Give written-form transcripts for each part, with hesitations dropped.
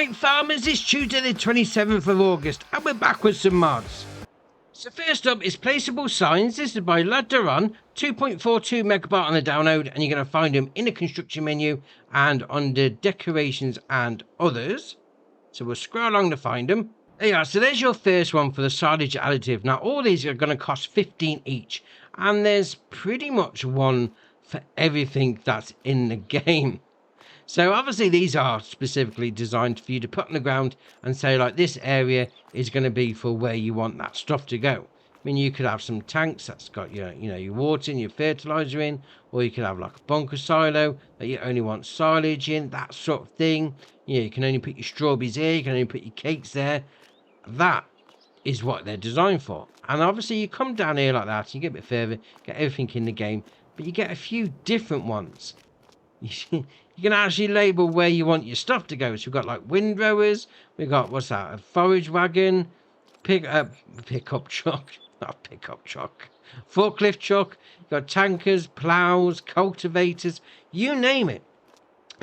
Alright farmers, it's Tuesday the 27th of August and we're back with some mods. So first up is placeable signs. This is by Ladderon, 2.42 megabyte on the download, and you're going to find them in the construction menu and under decorations and others. So we'll scroll along to find them. There you are. So there's your first one for the silage additive. Now all these are going to cost 15 each, and there's pretty much one for everything that's in the game. So obviously these are specifically designed for you to put on the ground and say like this area is going to be for where you want that stuff to go. I mean, you could have some tanks that's got your, your water and your fertilizer in, or you could have like a bunker silo that you only want silage in, that sort of thing. You can only put your strawberries here, you can only put your cakes there. That is what they're designed for. And obviously you come down here like that, and you get a bit further, get everything in the game, but you get a few different ones. You can actually label where you want your stuff to go. So we've got like windrowers, we've got, what's that, a forage wagon, pickup truck, not pickup truck, forklift truck, you've got tankers, plows, cultivators, you name it.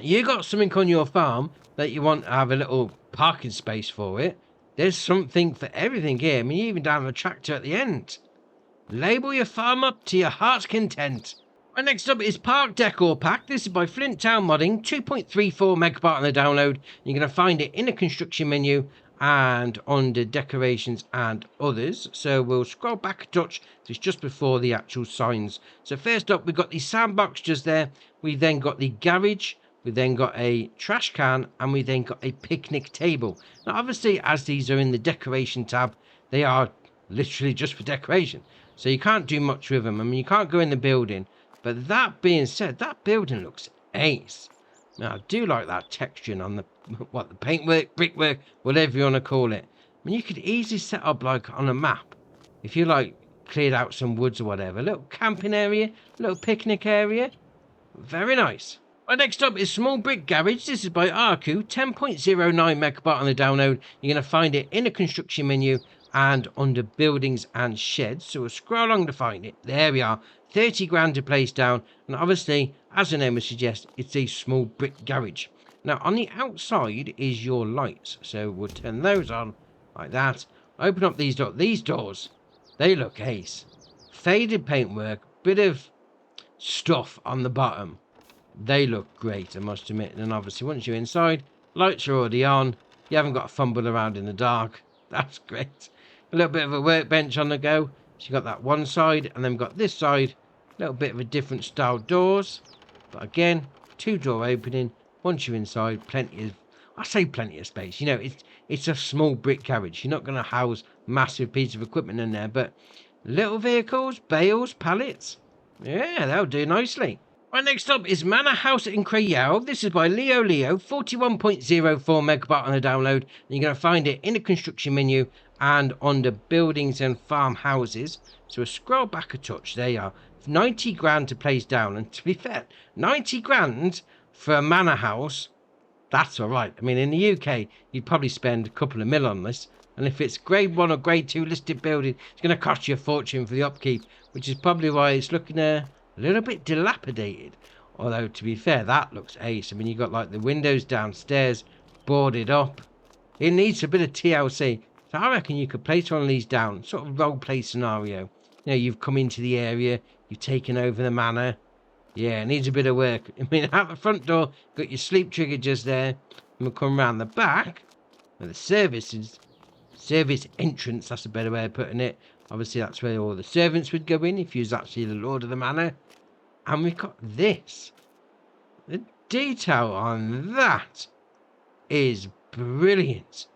You got something on your farm that you want to have a little parking space for it. There's something for everything here. I mean, you even down the tractor at the end. Label your farm up to your heart's content. And next up is Park Decor Pack. This is by Flint Town Modding, 2.34 megabyte on the download. You're going to find it in the construction menu and under decorations and others. So we'll scroll back a touch. It's just before the actual signs. So first up, we've got the sandbox just there. We then got the garage. We then got a trash can, and we then got a picnic table. Now, obviously, as these are in the decoration tab, they are literally just for decoration. So you can't do much with them. I mean, you can't go in the building. But that being said, that building looks ace. Now, I do like that texturing on the paintwork, brickwork, whatever you want to call it. I mean, you could easily set up like on a map. If you like cleared out some woods or whatever, a little camping area, a little picnic area. Very nice. Right, next up is Small Brick Garage. This is by Arku, 10.09 megabyte on the download. You're going to find it in the construction menu and under buildings and sheds. So we'll scroll along to find it. There we are. 30 grand to place down, and obviously, as the name would suggest, it's a small brick garage. Now, on the outside is your lights, so we'll turn those on like that. Open up these doors. These doors, they look ace. Faded paintwork, bit of stuff on the bottom. They look great, I must admit. And obviously, once you're inside, lights are already on. You haven't got to fumble around in the dark. That's great. A little bit of a workbench on the go. So you got that one side, and then we've got this side. A little bit of a different style doors, but again, two door opening. Once you're inside, plenty of space. It's a small brick garage. You're not going to house massive piece of equipment in there, but little vehicles, bales, pallets, yeah, they'll do nicely. Right, next up is Manor House in Crayale. This is by Leo, 41.04 megabyte on the download. And you're going to find it in the construction menu and under buildings and farmhouses. So we'll scroll back a touch. There you are. 90 grand to place down, and to be fair, 90 grand for a manor house, that's all right. I mean, in the UK, you'd probably spend a couple of mil on this, and if it's grade 1 or grade 2 listed building, it's going to cost you a fortune for the upkeep, which is probably why it's looking a little bit dilapidated. Although, to be fair, that looks ace. I mean, you've got like the windows downstairs boarded up. It needs a bit of TLC, so I reckon you could place one of these down, sort of role play scenario. You've come into the area, you've taken over the manor. Yeah, it needs a bit of work. I mean, out the front door, got your sleep trigger just there. And we'll come around the back, where the service entrance, that's a better way of putting it. Obviously, that's where all the servants would go in, if you was actually the lord of the manor. And we've got this. The detail on that is brilliant.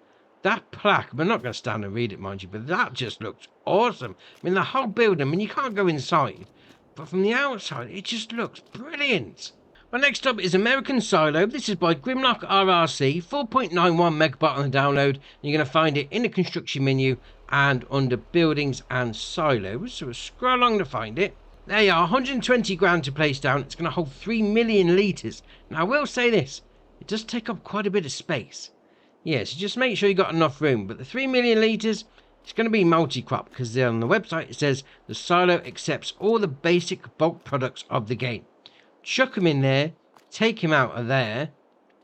That plaque, we're not going to stand and read it, mind you, but that just looks awesome. I mean, the whole building, I mean, you can't go inside, but from the outside, it just looks brilliant. Well, next up is American Silo. This is by Grimlock RRC, 4.91 megabyte on the download. You're going to find it in the construction menu and under buildings and silos. So we'll scroll along to find it. There you are, 120 grand to place down. It's going to hold 3 million litres. Now, I will say this, it does take up quite a bit of space. Yeah, so just make sure you got enough room. But the 3 million litres, it's going to be multi-crop, because on the website it says the silo accepts all the basic bulk products of the game. Chuck them in there, take them out of there,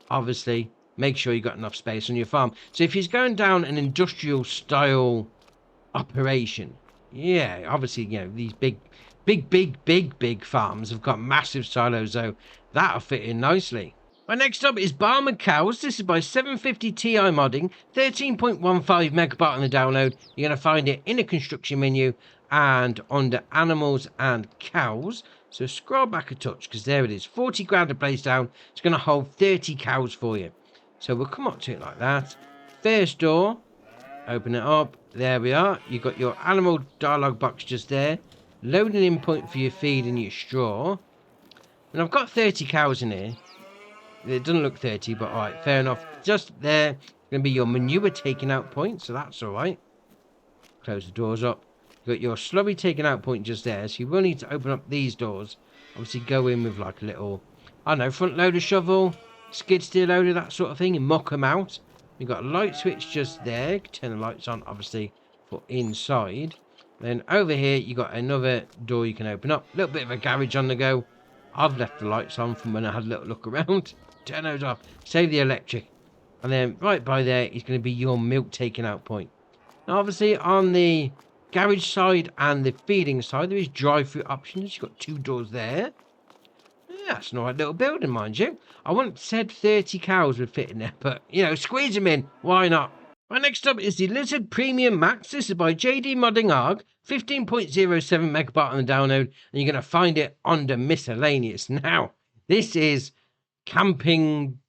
obviously, make sure you've got enough space on your farm. So if he's going down an industrial style operation, yeah, obviously, these big farms have got massive silos, so that'll fit in nicely. My next up is Barman Cows. This is by 750 Ti modding, 13.15 megabyte on the download. You're going to find it in a construction menu and under animals and cows. So scroll back a touch, because there it is, 40 grand to place down. It's going to hold 30 cows for you. So we'll come up to it like that. First door, open it up. There we are. You've got your animal dialogue box just there. Loading in point for your feed and your straw. And I've got 30 cows in here. It doesn't look 30, but alright, fair enough. Just there, going to be your manure taking out point, so that's alright. Close the doors up. You've got your slurry taking out point just there, so you will need to open up these doors. Obviously go in with like a little, I don't know, front loader shovel, skid steer loader, that sort of thing, and muck them out. You've got a light switch just there. Turn the lights on, obviously, for inside. Then over here, you've got another door you can open up. A little bit of a garage on the go. I've left the lights on from when I had a little look around. Turn those off. Save the electric. And then right by there is going to be your milk taking out point. Now, obviously, on the garage side and the feeding side, there is drive-through options. You've got 2 doors there. Yeah, that's an alright little building, mind you. I wouldn't said 30 cows would fit in there, but, squeeze them in. Why not? Right, next up is the Lizard Premium Max. This is by JD Modding ARG. 15.07 megabyte on the download. And you're going to find it under miscellaneous. Now, this is camping.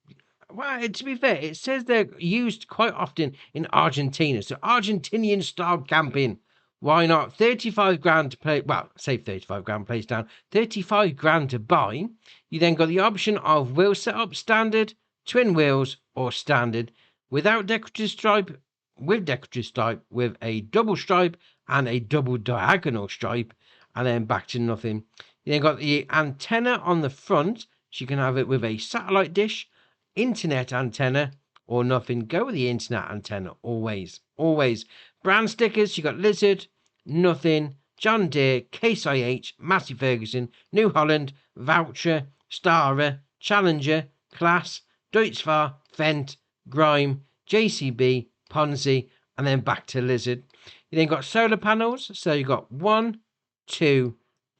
Well, to be fair, it says they're used quite often in Argentina. So Argentinian style camping. Why not? 35 grand to play. Well, say 35 grand place down. 35 grand to buy. You then got the option of wheel setup standard, twin wheels, or standard without decorative stripe, with decorative stripe, with a double stripe and a double diagonal stripe, and then back to nothing. You then got the antenna on the front. So you can have it with a satellite dish, internet antenna, or nothing. Go with the internet antenna, always. Always. Brand stickers, you got Lizard, nothing, John Deere, Case IH, Massey Ferguson, New Holland, Voucher, Stara, Challenger, Class, Deutzfahr, Fendt, Grime, JCB, Ponzi, and then back to Lizard. You then got solar panels, so you got 1, 2,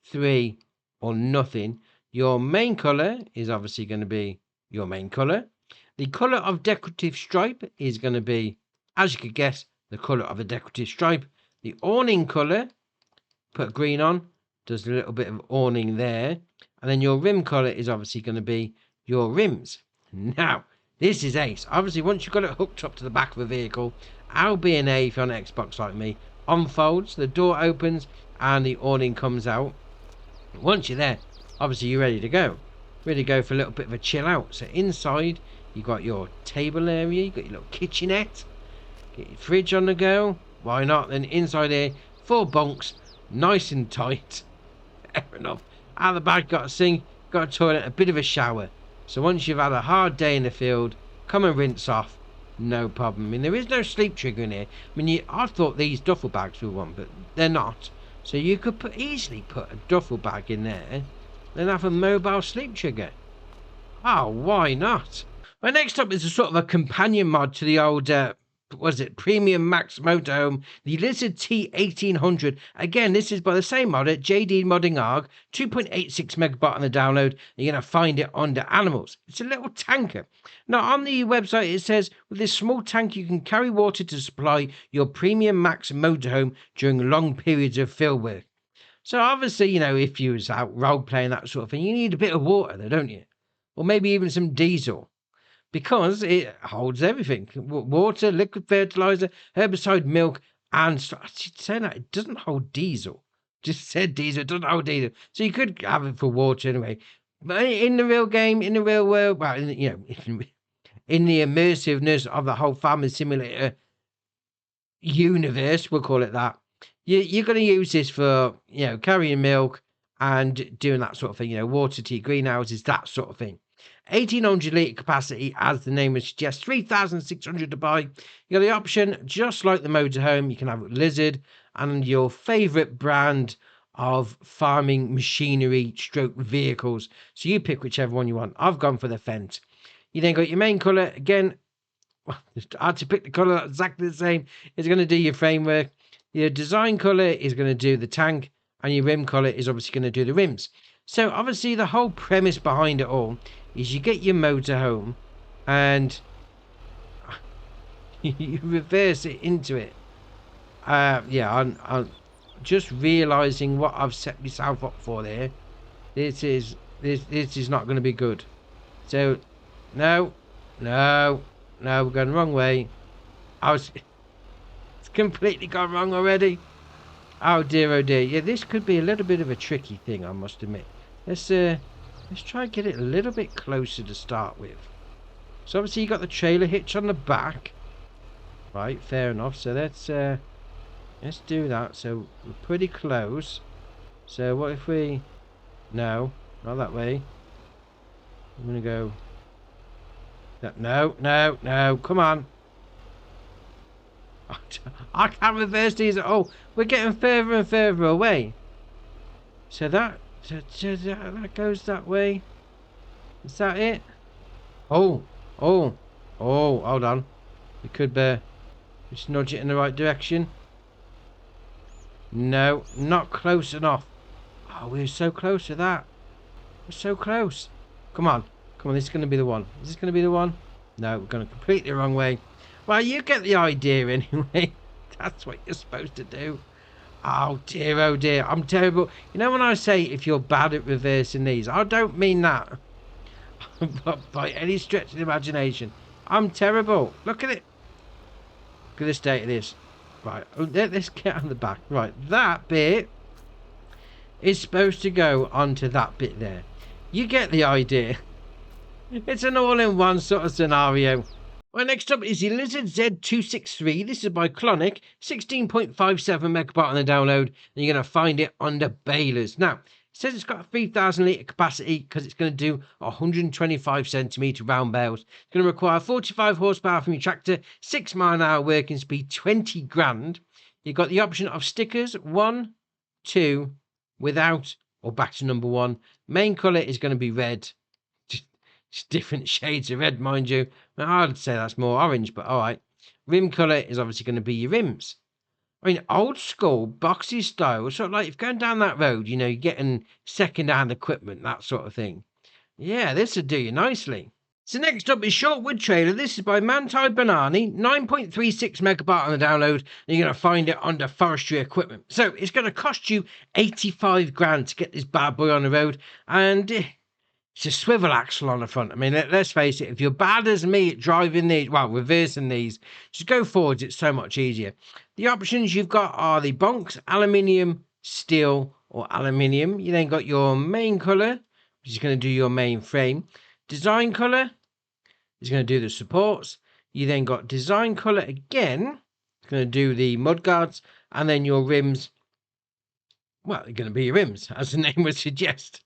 3, or nothing. Your main colour is obviously going to be your main colour. The colour of decorative stripe is going to be, as you could guess, the colour of a decorative stripe. The awning colour, put green on, does a little bit of awning there. And then your rim colour is obviously going to be your rims. Now, this is ace. Obviously, once you've got it hooked up to the back of a vehicle, I'll be an A if you're on Xbox like me. Unfolds, the door opens, and the awning comes out. Once you're there, obviously you're ready to go. Ready to go for a little bit of a chill out. So inside, you've got your table area, you've got your little kitchenette, get your fridge on the go. Why not? Then inside here, 4 bunks, nice and tight. Fair enough. Out the back, got a sink, got a toilet, a bit of a shower. So once you've had a hard day in the field, come and rinse off. No problem. I mean, there is no sleep trigger in here. I mean, I thought these duffel bags were one, but they're not. So you could easily put a duffel bag in there, then have a mobile sleep trigger. Oh, why not? Well, next up is a sort of a companion mod to the old, Premium Max Motorhome, the Lizard T1800. Again, this is by the same modder, JD Modding ARG, 2.86 megabyte on the download. You're going to find it under animals. It's a little tanker. Now, on the website, it says, with this small tank, you can carry water to supply your Premium Max Motorhome during long periods of field work. So, obviously, if you was out role-playing, that sort of thing, you need a bit of water there, don't you? Or maybe even some diesel. Because it holds everything. Water, liquid fertilizer, herbicide, milk, and saying that it doesn't hold diesel. Just said diesel, it doesn't hold diesel. So you could have it for water anyway. But in the real game, in the real world, well, in the immersiveness of the whole farming simulator universe, we'll call it that, you're going to use this for, carrying milk and doing that sort of thing, water to your greenhouses, that sort of thing. 1800 litre capacity, as the name would suggest, 3,600 to buy. You got the option, just like the motorhome, you can have Lizard and your favourite brand of farming machinery stroke vehicles. So you pick whichever one you want. I've gone for the Fendt. You then got your main colour. Again, well, it's hard to pick the colour that's exactly the same. It's going to do your framework. Your design colour is going to do the tank. And your rim colour is obviously going to do the rims. So obviously the whole premise behind it all is you get your motorhome and you reverse it into it. Yeah, I'm just realising what I've set myself up for there. This is not going to be good. So, no, we're going the wrong way. It's completely gone wrong already. Oh dear, oh dear. Yeah, this could be a little bit of a tricky thing, I must admit. Let's try and get it a little bit closer to start with. So obviously you got the trailer hitch on the back. Right, fair enough. So let's do that. So we're pretty close. So what if we... No, not that way. I'm going to go... No, come on. I can't reverse these. Oh, we're getting further and further away. So that goes that way. Is that it? Oh, hold on. We could just nudge it in the right direction. No, not close enough. Oh, we're so close to that. We're so close. Come on, this is going to be the one. Is this going to be the one? No, we're going completely the wrong way. Well, you get the idea anyway. That's what you're supposed to do. Oh dear, I'm terrible. You know when I say if you're bad at reversing these, I don't mean that by any stretch of the imagination. I'm terrible. Look at it. Look at the state of this. Right, let's get on the back. Right, that bit is supposed to go onto that bit there. You get the idea. It's an all-in-one sort of scenario. Well, next up is the Lizard Z263. This is by Clonic, 16.57 megabyte on the download, and you're going to find it under balers. Now, it says it's got a 3,000 litre capacity because it's going to do 125 centimetre round bales. It's going to require 45 horsepower from your tractor, 6 mile an hour working speed, 20 grand. You've got the option of stickers, 1, 2, without, or back to number 1. Main colour is going to be red. Just different shades of red, mind you. I'd say that's more orange, but all right. Rim colour is obviously going to be your rims. I mean, old school, boxy style, sort of like if going down that road, you know, you're getting second-hand equipment, that sort of thing. Yeah, this would do you nicely. So next up is Shortwood Trailer. This is by Manti Banani, 9.36 megabyte on the download, and you're going to find it under forestry equipment. So it's going to cost you 85 grand to get this bad boy on the road, and... it's a swivel axle on the front. I mean, let's face it, if you're bad as me at driving these, well, reversing these, just go forwards, it's so much easier. The options you've got are the bunks, aluminium, steel, or aluminium. You then got your main colour, which is going to do your main frame. Design colour is going to do the supports. You then got design colour again, it's going to do the mudguards, and then your rims, well, they're going to be your rims, as the name would suggest.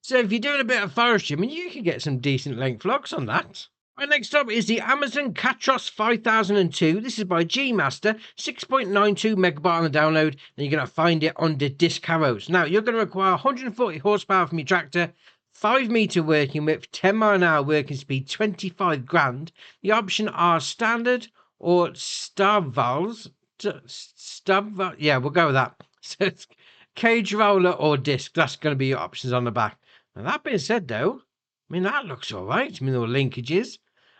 So if you're doing a bit of forestry, I mean, you can get some decent length logs on that. Right, next up is the Amazon Catros 5002. This is by G Master, 6.92 megabyte on the download, and you're going to find it under disc harrows. Now, you're going to require 140 horsepower from your tractor, 5 metre working width, 10 mile an hour working speed, 25 grand. The option are standard or stub valves. Yeah, we'll go with that. So it's cage roller or disc. That's going to be your options on the back. Now, that being said, though, I mean, that looks all right. I mean, all linkages.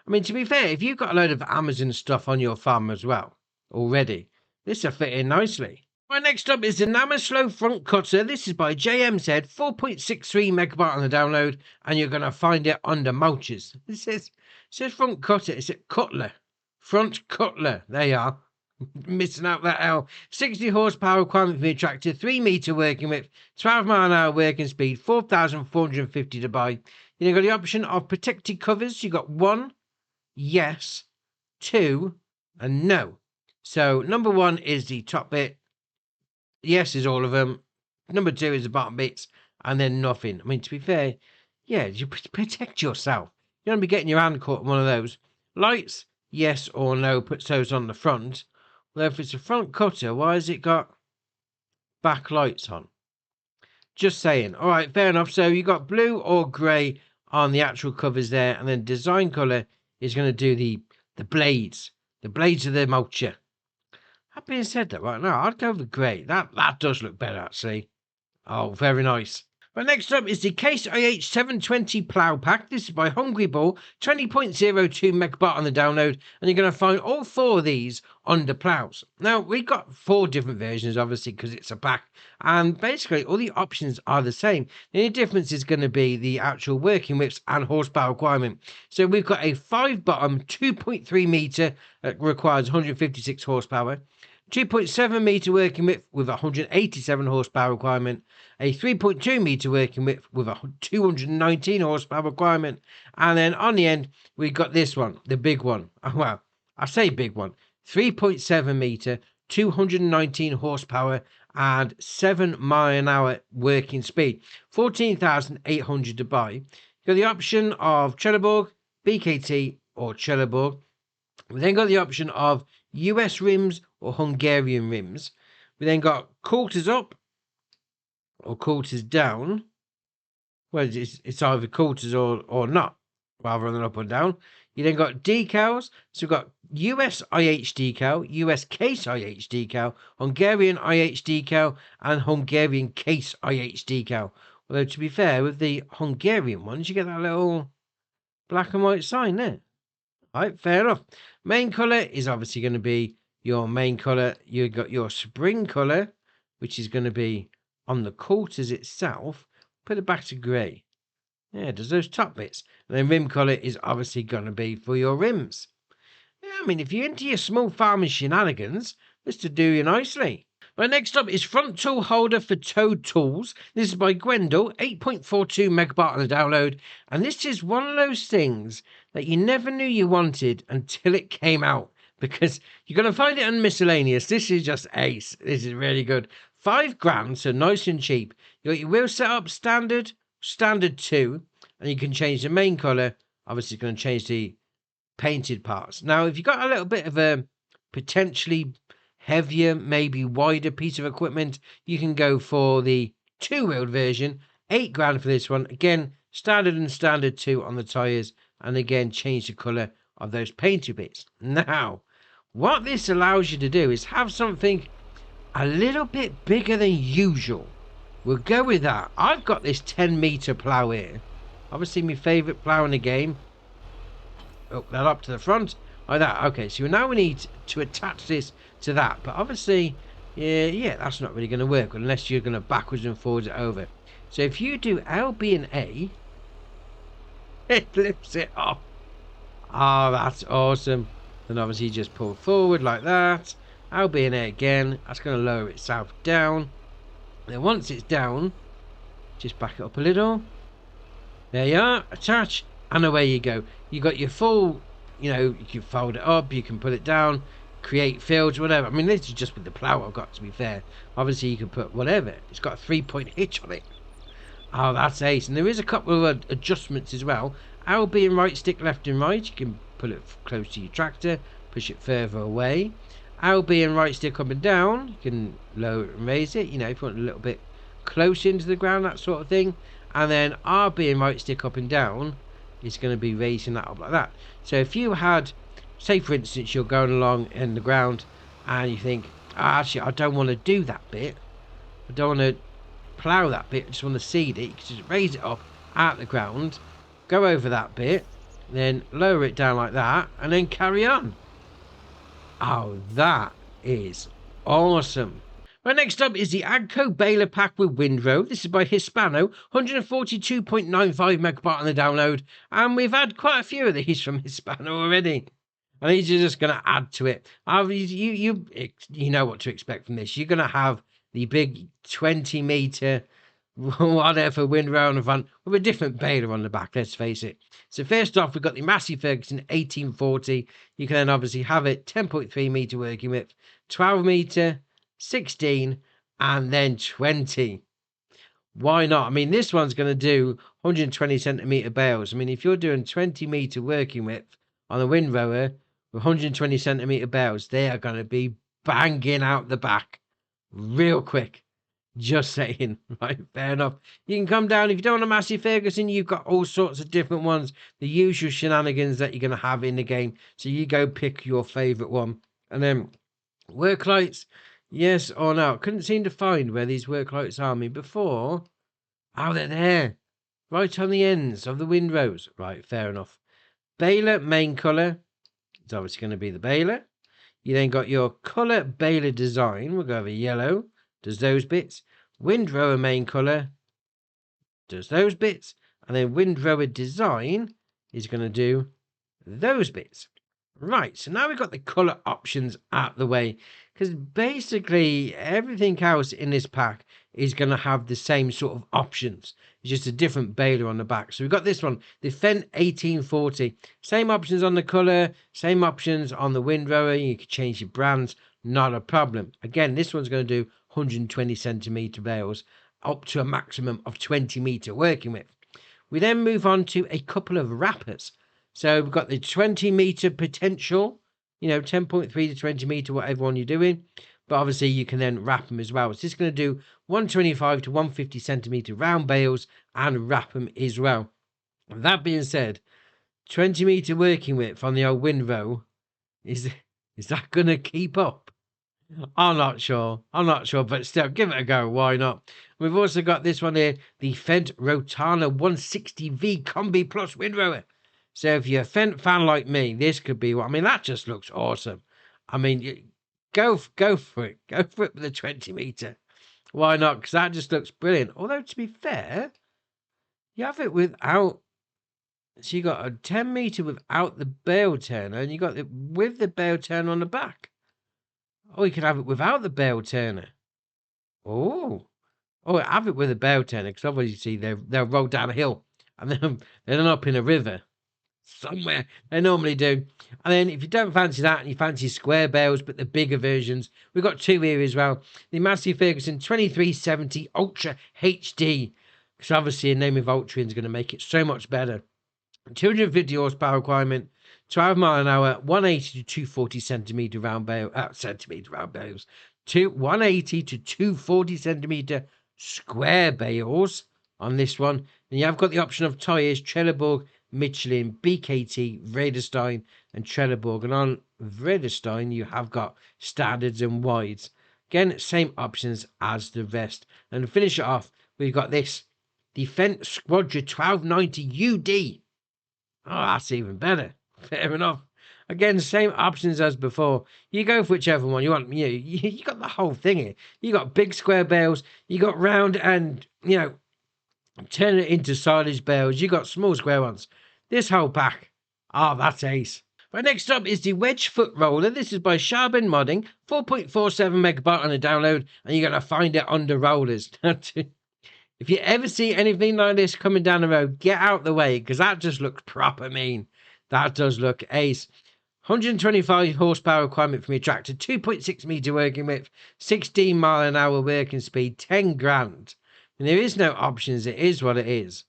I mean, to be fair, if you've got a load of Amazon stuff on your farm as well already, this will fit in nicely. Right, next up is the Namaslow front cutter. This is by JMZ, 4.63 megabyte on the download, and you're going to find it under mulches. It says front cutter. It's a cutler. Front cutler. There you are. Missing out that L. 60 horsepower requirement for your tractor, 3 metre working width, 12 mile an hour working speed, 4,450 to buy. You've got the option of protected covers. You've got 1, yes, 2, and no. So number 1 is the top bit. Yes is all of them. Number 2 is the bottom bits, and then nothing. I mean, to be fair, yeah, you protect yourself. You don't be getting your hand caught in one of those. Lights, yes or no, puts those on the front. Well, if it's a front cutter, why has it got back lights on? Just saying. All right, fair enough. So you got blue or grey on the actual covers there, and then design color is going to do the blades. The blades of the mulcher. That being said, that right now, I'd go with grey. That does look better, actually. Oh, very nice. But next up is the Case IH 720 Plough Pack. This is by Hungry Bull, 20.02 megabyte on the download, and you're going to find all 4 of these under ploughs. Now, we've got 4 different versions, obviously, because it's a pack, and basically all the options are the same. The only difference is going to be the actual working widths and horsepower requirement. So we've got a 5-bottom, 2.3 metre that requires 156 horsepower. 2.7 metre working width with 187 horsepower requirement, a 3.2 metre working width with a 219 horsepower requirement, and then on the end we got this one, the big one. Well, I say big one, 3.7 metre, 219 horsepower and 7 mile an hour working speed, 14,800 to buy. You've got the option of Trelleborg, BKT or Trelleborg. We then got the option of US rims or Hungarian rims. We then got quarters up or quarters down. Well, it's either quarters or not, rather than up or down. You then got decals. So we've got US IH decal, US Case IH decal, Hungarian IH decal, and Hungarian Case IH decal. Although, to be fair, with the Hungarian ones, you get that little black and white sign there. Right, fair enough. Main colour is obviously going to be your main colour. You've got your spring colour, which is going to be on the quarters itself. Put it back to grey. Yeah, it does those top bits. And then rim colour is obviously going to be for your rims. Yeah, I mean, if you're into your small farming shenanigans, this to do you nicely. Right, next up is front tool holder for towed tools. This is by Gwendol, 8.42 megabyte on the download. And this is one of those things that you never knew you wanted until it came out. Because you're going to find it on miscellaneous. This is just ace. This is really good. £5, so nice and cheap. You got your wheel set up standard 2. And you can change the main colour. Obviously, it's going to change the painted parts. Now, if you've got a little bit of a potentially heavier, maybe wider piece of equipment, you can go for the 2-wheeled version. £8 for this one. Again, standard and standard 2 on the tyres, and again change the colour of those painted bits. Now, what this allows you to do is have something a little bit bigger than usual. We'll go with that. I've got this 10 metre plough here, obviously my favourite plough in the game. Hook that up to the front like that. Okay, so now we need to attach this to that, but obviously yeah, that's not really going to work unless you're going to backwards and forwards it over. So if you do L, B and A, it lifts it up. Oh, that's awesome. Then obviously you just pull forward like that. L, B and A again. That's going to lower itself down. Then once it's down, just back it up a little. There you are, attach, and away you go. You got your full, you can fold it up, you can put it down, create fields, whatever. I mean, this is just with the plough I've got, to be fair. Obviously you can put whatever. It's got a 3-point hitch on it. Oh, that's ace. And there is a couple of adjustments as well. L being right stick, left and right. You can pull it close to your tractor, push it further away. L being right stick up and down. You can lower it and raise it, if you want a little bit close into the ground, that sort of thing. And then R being right stick up and down is going to be raising that up like that. So if you had, say for instance, you're going along in the ground and you think, actually I don't want to do that bit, I don't want to plough that bit, I just want to seed it, you can just raise it up out the ground, go over that bit, then lower it down like that, and then carry on. Oh, that is awesome. Right, next up is the Agco Baler Pack with Windrow. This is by Hispano, 142.95 megabyte on the download. And we've had quite a few of these from Hispano already. And these are just going to add to it. You know what to expect from this. You're going to have the big 20 metre, whatever, windrow on the front with a different baler on the back, let's face it. So first off, we've got the Massey Ferguson 1840. You can then obviously have it 10.3 metre working width, 12 metre, 16 and then 20. Why not? I mean, this one's going to do 120 centimetre bales. I mean, if you're doing 20 metre working width on a windrower with 120 centimetre bales, they are going to be banging out the back real quick. Just saying. Right, fair enough. You can come down. If you don't want a Massey Ferguson, you've got all sorts of different ones. The usual shenanigans that you're going to have in the game. So you go pick your favourite one. And then work lights, yes or no? Couldn't seem to find where these work lights are. I mean, before... Oh, they're there. Right on the ends of the windrows. Right, fair enough. Baler main colour. It's obviously going to be the baler. You then got your colour baler design. We'll go over yellow. Does those bits. Windrower main colour. Does those bits. And then windrower design is going to do those bits. Right, so now we've got the colour options out the way, because basically everything else in this pack is going to have the same sort of options. It's just a different baler on the back. So we've got this one, the Fendt 1840. Same options on the colour, same options on the windrower. You can change your brands, not a problem. Again, this one's going to do 120 centimetre bales, up to a maximum of 20 metre working width. We then move on to a couple of wrappers. So we've got the 20 metre potential, 10.3 to 20 metre, whatever one you're doing. But obviously you can then wrap them as well. So it's going to do 125 to 150 centimetre round bales and wrap them as well. That being said, 20 metre working width on the old windrow, is that going to keep up? I'm not sure, but still, give it a go. Why not? We've also got this one here, the Fendt Rotana 160V Combi Plus windrower. So if you're a Fendt fan like me, this could be what... I mean, that just looks awesome. I mean, go for it. Go for it with the 20 metre. Why not? Because that just looks brilliant. Although, to be fair, you have it without... So you got a 10 metre without the bale turner, and you got it with the bale turner on the back. Oh, you can have it without the bale turner. Oh, have it with a bale turner, because obviously they'll roll down a hill, and then they're up in a river somewhere. They normally do. And then if you don't fancy that and you fancy square bales, but the bigger versions, we've got two here as well. The Massey Ferguson 2370 Ultra HD, because obviously a name of Ultra is going to make it so much better. 250 horsepower requirement, 12 mile an hour, 180 to 240 centimetre round bales, 180 to 240 centimetre square bales on this one. And you have got the option of tyres, Trelleborg, Michelin, BKT, Vredestein and Trelleborg. And on Vredestein you have got standards and wides. Again, same options as the rest. And to finish it off, we've got this, the Fendt Squadra 1290 UD. Oh, that's even better. Fair enough. Again, same options as before. You go for whichever one you want. You got the whole thing here. You got big square bales. You got round and, turn it into silage bales. You got small square ones. This whole pack. Oh, that's ace. Right, next up is the Wedge Foot Roller. This is by Sharben Modding. 4.47 megabyte on the download. And you're going to find it under rollers. If you ever see anything like this coming down the road, get out the way, because that just looks proper mean. That does look ace. 125 horsepower requirement from your tractor, 2.6 metre working width, 16 mile an hour working speed, 10 grand. And there is no options, it is what it is.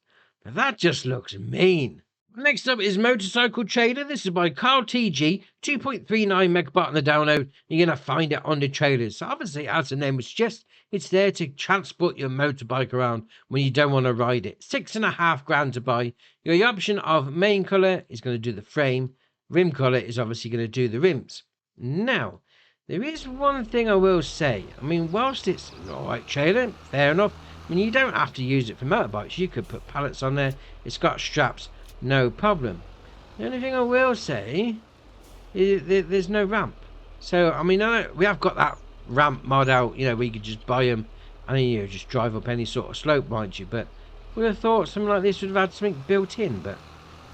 But that just looks mean. Next up is Motorcycle Trader. This is by Carl TG, 2.39 megabyte on the download. You're going to find it on the trailers. So obviously, as the name would suggest, it's there to transport your motorbike around when you don't want to ride it. 6.5 grand to buy. Your option of main colour is going to do the frame. Rim colour is obviously going to do the rims. Now, there is one thing I will say. I mean, whilst it's an alright trailer, fair enough. I mean, you don't have to use it for motorbikes. You could put pallets on there. It's got straps. No problem. The only thing I will say is there's no ramp. So, I mean, we have got that ramp mod out, we could just buy them and then, just drive up any sort of slope, mind you. But we would have thought something like this would have had something built in. But,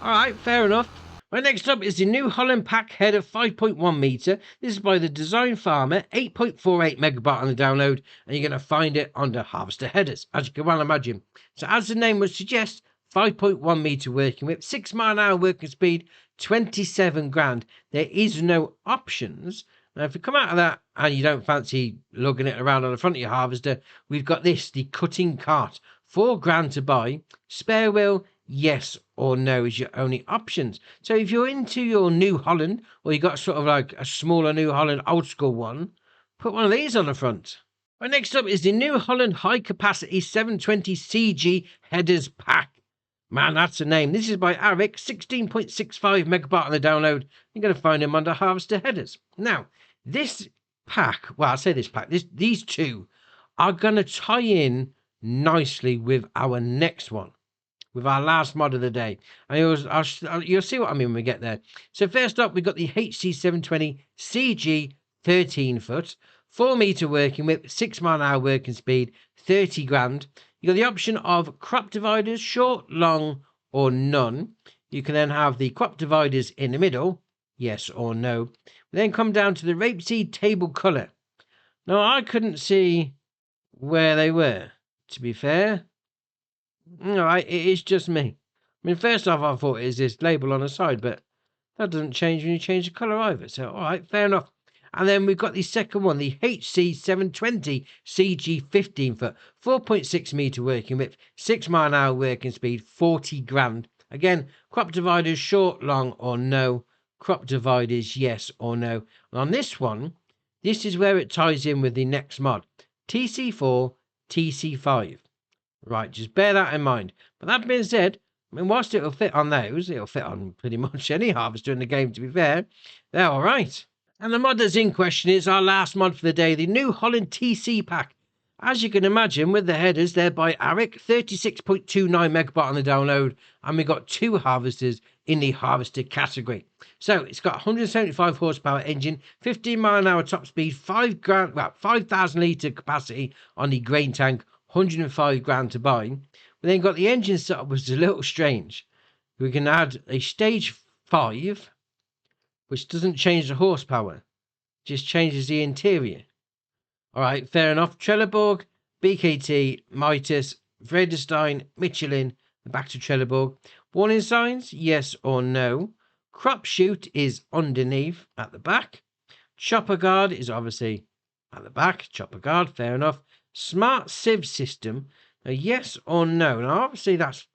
alright, fair enough. Right, next up is the New Holland Pack header 5.1 metre. This is by the Design Farmer, 8.48 megabyte on the download. And you're going to find it under Harvester headers, as you can well imagine. So, as the name would suggest, 5.1 metre working width, 6 mile an hour working speed, 27 grand. There is no options. Now, if you come out of that and you don't fancy lugging it around on the front of your harvester, we've got this, the cutting cart. 4 grand to buy. Spare wheel, yes or no is your only options. So if you're into your New Holland, or you got sort of like a smaller New Holland old school one, put one of these on the front. Right, next up is the New Holland High Capacity 720 CG Headers Pack. Man, that's a name. This is by Arik, 16.65 megabyte on the download. You're going to find him under Harvester Headers. Now, this pack, well, I say this pack, these two are going to tie in nicely with our next one, with our last mod of the day. And you'll see what I mean when we get there. So first up, we've got the HC720 CG 13 foot, 4 meter working width, 6 mile an hour working speed, 30 grand. You got the option of crop dividers, short, long, or none. You can then have the crop dividers in the middle, yes or no. We then come down to the rapeseed table colour. Now, I couldn't see where they were, to be fair. Alright, it is just me. I mean, first off, I thought it is this label on the side, but that doesn't change when you change the colour either. So, alright, fair enough. And then we've got the second one, the HC720 CG 15 foot, 4.6 meter working width, 6 mile an hour working speed, 40 grand. Again, crop dividers, short, long, or no. Crop dividers, yes or no. And on this one, this is where it ties in with the next mod, TC4, TC5. Right, just bear that in mind. But that being said, I mean, whilst it'll fit on those, it'll fit on pretty much any harvester in the game, to be fair. They're all right. And the mod that's in question is our last mod for the day, the New Holland TC Pack. As you can imagine, with the headers, they're by Arik, 36.29 megabyte on the download, and we got 2 harvesters in the harvester category. So it's got 175 horsepower engine, 15 mile an hour top speed, 5,000 litre capacity on the grain tank, 105 grand to buy. We then got the engine setup, which is a little strange. We can add a stage 5, which doesn't change the horsepower, just changes the interior. All right, fair enough. Trelleborg, BKT, Mitas, Vredestein, Michelin, back to Trelleborg. Warning signs, yes or no. Crop chute is underneath at the back. Chopper guard is obviously at the back. Chopper guard, fair enough. Smart sieve system, yes or no. Now, obviously, that's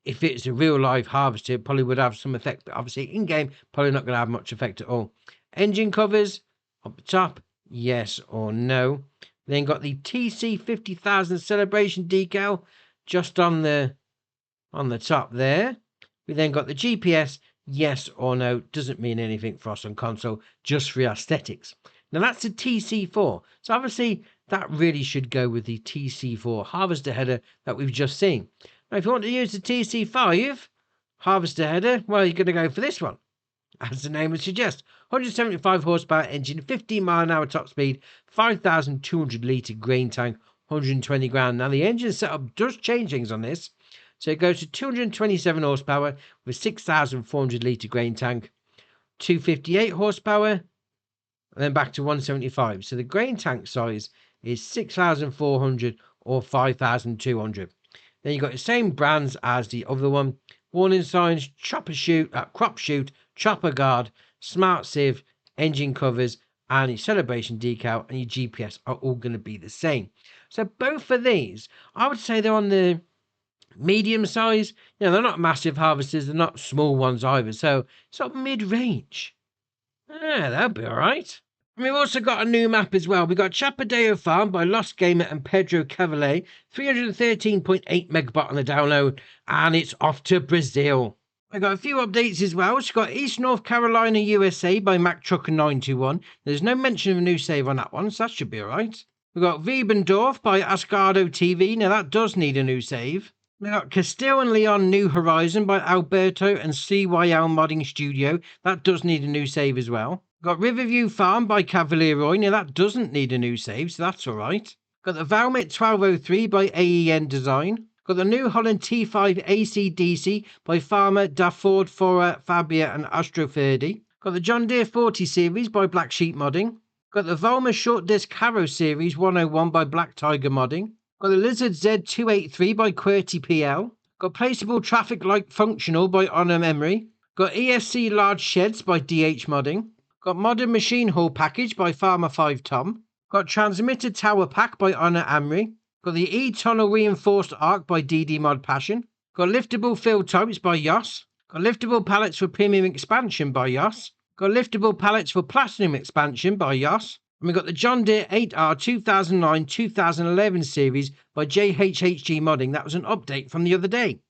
if it's a real live harvester, it probably would have some effect, but obviously in game, probably not going to have much effect at all. Engine covers up the top, yes or no. Then got the TC 50,000 celebration decal just on the top there. We then got the GPS, yes or no. Doesn't mean anything for us on console, just for aesthetics. Now that's the TC4. So obviously that really should go with the TC4 harvester header that we've just seen. Now if you want to use the TC5 harvester header, well, you're going to go for this one. As the name would suggest, 175 horsepower engine, 15 mile an hour top speed, 5,200 litre grain tank, 120 grand. Now the engine setup does change things on this. So it goes to 227 horsepower with 6,400 litre grain tank, 258 horsepower, and then back to 175. So the grain tank size is 6,400 or 5,200. Then you've got the same brands as the other one. Warning signs, crop chute, chopper guard, smart sieve, engine covers, and your celebration decal and your GPS are all going to be the same. So both of these, I would say they're on the medium size. You know, they're not massive harvesters, they're not small ones either. So sort of mid-range. Yeah, that'll be all right. And we've also got a new map as well. We've got Chapadeo Farm by Lost Gamer and Pedro Cavalier, 313.8 megabyte on the download, and it's off to Brazil. We've got a few updates as well. We've got East North Carolina, USA by Mac Trucker 921. There's no mention of a new save on that one, so that should be all right. We've got Wiebendorf by Ascardo TV. Now that does need a new save. We've got Castile and Leon New Horizon by Alberto and CYL Modding Studio. That does need a new save as well. Got Riverview Farm by Cavalier. Now that doesn't need a new save, so that's all right. Got the Valmet 1203 by AEN Design. Got the New Holland T5 ACDC by Farmer, Dafford, Fora, Fabia and Astroferdi. Got the John Deere 40 series by Black Sheep Modding. Got the Volma Short Disc Harrow series 101 by Black Tiger Modding. Got the Lizard Z283 by QWERTY PL. Got Placeable Traffic Light Functional by Honor Memory. Got ESC Large Sheds by DH Modding. Got Modern Machine Haul Package by Farmer 5 Tom. Got Transmitter Tower Pack by Honor Amri. Got the E-Tunnel Reinforced Arc by DD Mod Passion. Got Liftable Field Types by Yoss. Got Liftable Pallets for Premium Expansion by Yoss. Got Liftable Pallets for Platinum Expansion by Yoss. And we got the John Deere 8R 2009-2011 series by JHHG Modding. That was an update from the other day.